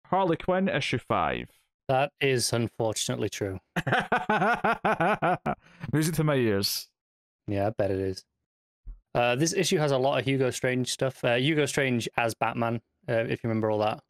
Harley Quinn issue 5. That is unfortunately true. Music to my ears. Yeah, I bet it is. This issue has a lot of Hugo Strange stuff. Hugo Strange as Batman, if you remember all that.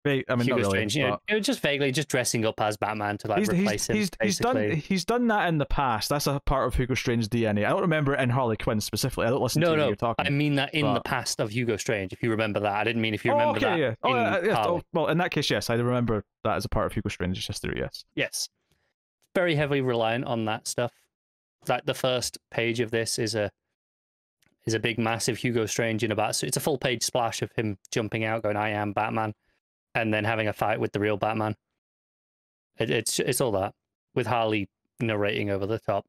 I mean, Hugo not really, Strange, you know, it was just vaguely just dressing up as Batman to like replace him. He's done that in the past. That's a part of Hugo Strange's DNA. I don't remember it in Harley Quinn specifically. I don't listen to what you're talking. I mean that in the past of Hugo Strange. If you remember that, I didn't mean if you remember that. Yeah. Well, in that case, yes, I remember that as a part of Hugo Strange's history. Yes. Yes. Very heavily reliant on that stuff. Like the first page of this is a big, massive Hugo Strange in a bat. So it's a full page splash of him jumping out, going, "I am Batman," and then having a fight with the real Batman. It's all that, with Harley narrating over the top.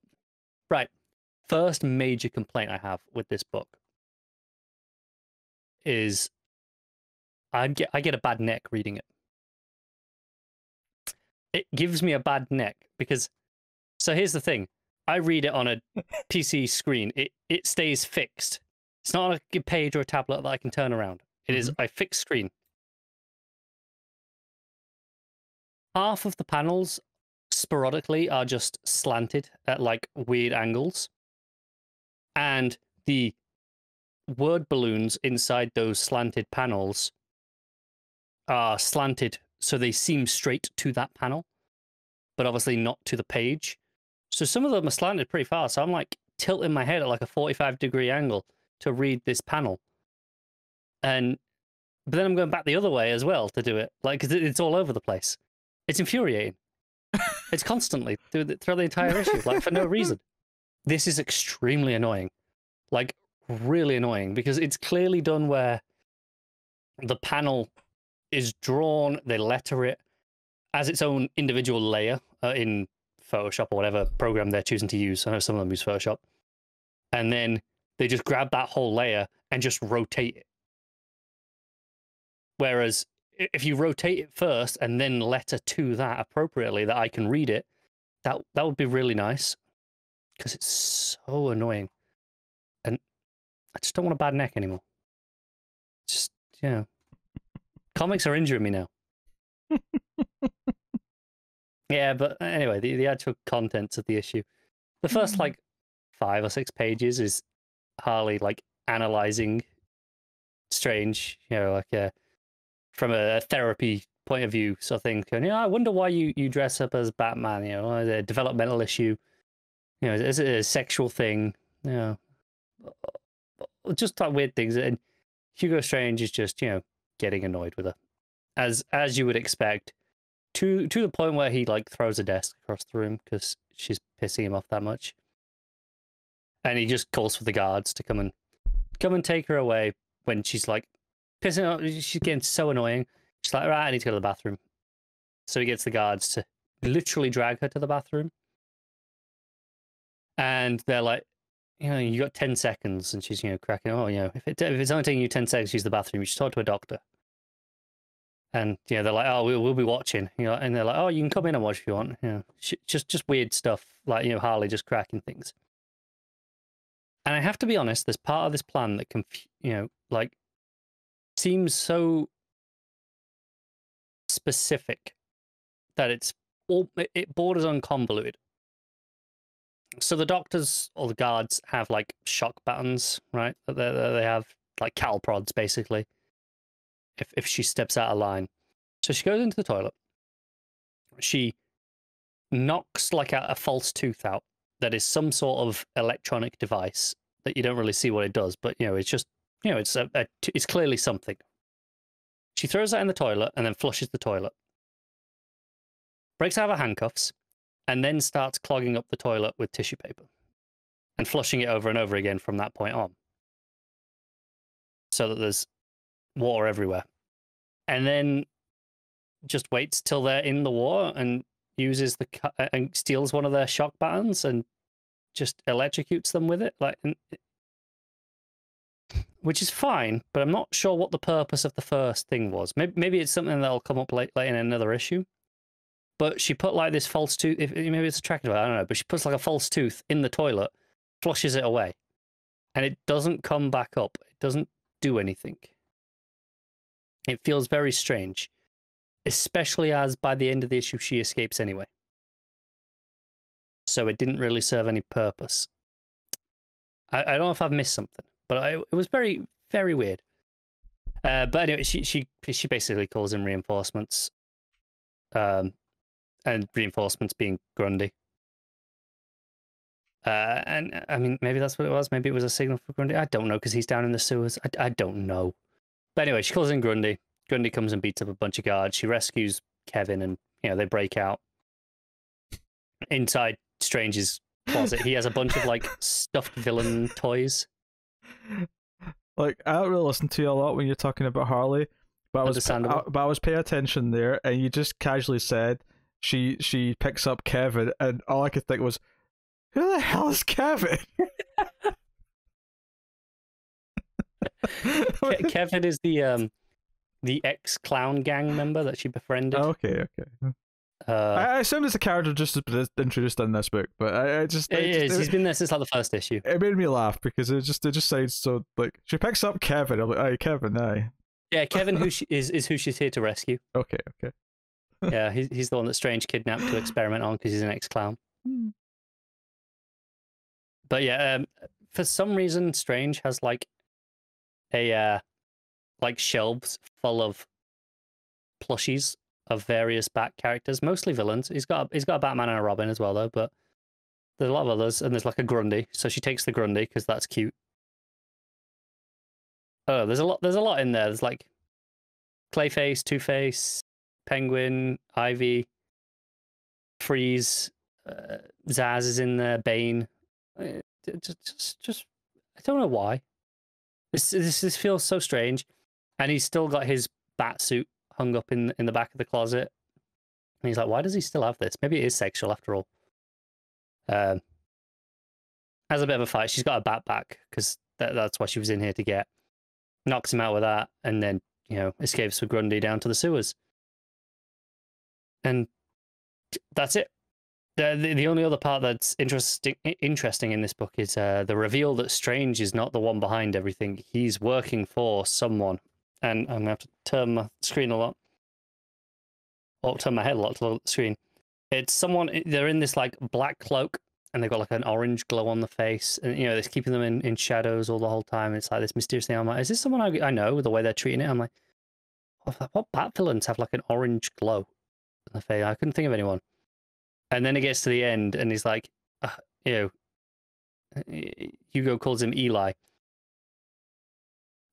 Right. First major complaint I have with this book is I get a bad neck reading it. It gives me a bad neck because, so here's the thing. I read it on a PC screen. It stays fixed. It's not like a page or a tablet that I can turn around. It is a fixed screen. Half of the panels sporadically are just slanted at like weird angles. And the word balloons inside those slanted panels are slanted so they seem straight to that panel, but obviously not to the page. So some of them are slanted pretty far. So I'm like tilting my head at like a 45-degree angle to read this panel. But then I'm going back the other way as well to do it, like, because it's all over the place. It's infuriating. It's constantly through the entire issue, like for no reason. This is extremely annoying, like really annoying, because it's clearly done where the panel is drawn, they letter it as its own individual layer in Photoshop or whatever program they're choosing to use. I know some of them use Photoshop. And then they just grab that whole layer and just rotate it. Whereas if you rotate it first and then letter to that appropriately, that I can read it, that would be really nice, because it's so annoying. And I just don't want a bad neck anymore. Just, yeah. Comics are injuring me now. Yeah, but anyway, the actual contents of the issue. The first, like, 5 or 6 pages is Harley, like, analyzing Strange, you know, like, from a therapy point of view sort of thing. Going, I wonder why you dress up as Batman, you know, a developmental issue. You know, is it a sexual thing? You know, just like weird things. And Hugo Strange is just, you know, getting annoyed with her, as you would expect, to the point where he like throws a desk across the room because she's pissing him off that much, and he just calls for the guards to come and take her away when she's like pissing off. She's getting so annoying. She's like, right, I need to go to the bathroom. So he gets the guards to literally drag her to the bathroom, and they're like, you know, you got 10 seconds, and she's, you know, cracking. Oh, you know, if it's only taking you 10 seconds to use the bathroom, you should talk to a doctor. And, you know, they're like, oh, we'll be watching, you know, and they're like, oh, you can come in and watch if you want. You know, just weird stuff, like, you know, Harley just cracking things. And I have to be honest, there's part of this plan that can, you know, like, seems so specific that it borders on convoluted. So the doctors or the guards have like shock buttons, right? They have like cattle prods, basically, if she steps out of line. So she goes into the toilet. She knocks like a false tooth out that is some sort of electronic device that you don't really see what it does, but, you know, it's just, you know, it's clearly something. She throws that in the toilet and then flushes the toilet. Breaks out of her handcuffs and then starts clogging up the toilet with tissue paper and flushing it over and over again from that point on, so that there's water everywhere. And then just waits till they're in the water and uses and steals one of their shock buttons and just electrocutes them with it, like, which is fine, but I'm not sure what the purpose of the first thing was. Maybe it's something that'll come up late in another issue. But she put like this false tooth, maybe it's attractive, I don't know, but she puts like a false tooth in the toilet, flushes it away, and it doesn't come back up. It doesn't do anything. It feels very strange, especially as by the end of the issue she escapes anyway. So it didn't really serve any purpose. I don't know if I've missed something, but it was very, very weird. But anyway, she basically calls in reinforcements, and reinforcements being Grundy. And I mean, maybe that's what it was. Maybe it was a signal for Grundy. I don't know, because he's down in the sewers. I don't know. But anyway, she calls in Grundy. Grundy comes and beats up a bunch of guards. She rescues Kevin, and they break out. Inside Strange's closet, he has a bunch of like stuffed villain toys. Like, I don't really listen to you a lot when you're talking about Harley, but I was paying attention there, and you just casually said she picks up Kevin, and all I could think was, who the hell is Kevin? Kevin is the ex-clown gang member that she befriended. Okay. I assume it's a character just introduced in this book, but he's been there since like the first issue. It made me laugh because it just sounds so like she picks up Kevin. I'm like, "Hey, Kevin, aye." Yeah, Kevin, who is who she's here to rescue. Okay. Yeah, he's the one that Strange kidnapped to experiment on because he's an ex-clown. But yeah, for some reason, Strange has like a like shelves full of plushies of various Bat characters, mostly villains. He's got a Batman and a Robin as well, though. But there's a lot of others, and there's like a Grundy. So she takes the Grundy because that's cute. Oh, there's a lot in there. There's like Clayface, Two-Face, Penguin, Ivy, Freeze, Zaz is in there, Bane. Just I don't know why. This feels so strange, and he's still got his bat suit hung up in the back of the closet, and he's like, why does he still have this? Maybe it is sexual after all. Has a bit of a fight. She's got a bat back because that's what she was in here to get. Knocks him out with that, and then escapes with Grundy down to the sewers, and that's it. The only other part that's interesting in this book is the reveal that Strange is not the one behind everything. He's working for someone. And I'm going to have to turn my screen a lot. Or turn my head a lot to look at the screen. It's someone, they're in this like black cloak, and they've got like an orange glow on the face. And, it's keeping them in shadows all the whole time. It's like this mysterious thing. I'm like, is this someone I know, the way they're treating it? I'm like, what Bat villains have like an orange glow on the face? I couldn't think of anyone. And then it gets to the end, and he's like, Hugo calls him Eli.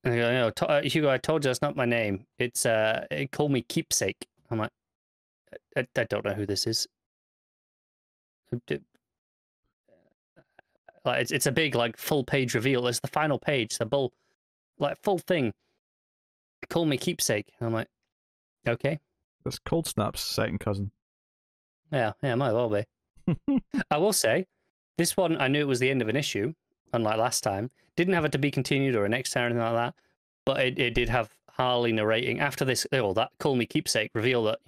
And I go, Hugo, I told you that's not my name. It's call me Keepsake. I'm like, I don't know who this is. Like it's a big like full page reveal. It's the final page, the full thing. Call me Keepsake. I'm like, okay. That's Cold Snap's second cousin. Yeah, might well be. I will say, this one, I knew it was the end of an issue, unlike last time. Didn't have it to be continued or a next time or anything like that, but it did have Harley narrating. After this, that Call Me Keepsake reveal that,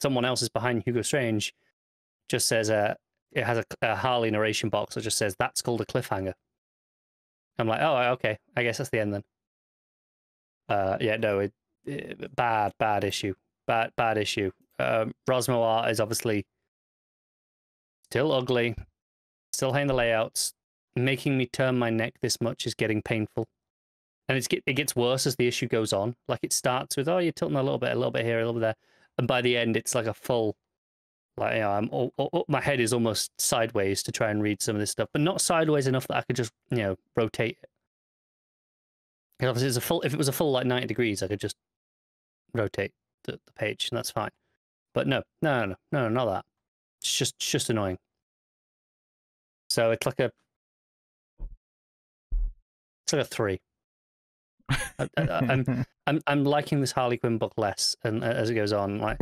someone else is behind Hugo Strange, just says, it has a Harley narration box that just says, that's called a cliffhanger. I'm like, oh, okay, I guess that's the end then. Bad issue. Bad issue. Rosmo art is obviously still ugly, still hating the layouts. Making me turn my neck this much is getting painful, and it gets worse as the issue goes on. Like it starts with, you're tilting a little bit here, a little bit there, and by the end it's like a full, like my head is almost sideways to try and read some of this stuff, but not sideways enough that I could just rotate it. And obviously, if it was a full like 90 degrees, I could just rotate the page, and that's fine. But no, not that. It's just annoying. So it's like a 3. I'm liking this Harley Quinn book less, and as it goes on, like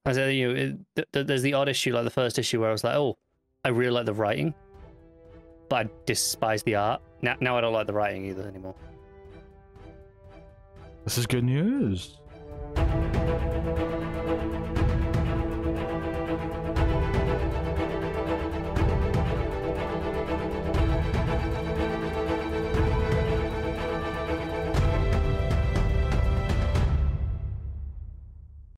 I said, there's the odd issue, like the first issue, where I was like, oh, I really like the writing, but I despise the art. Now I don't like the writing either anymore. This is good news.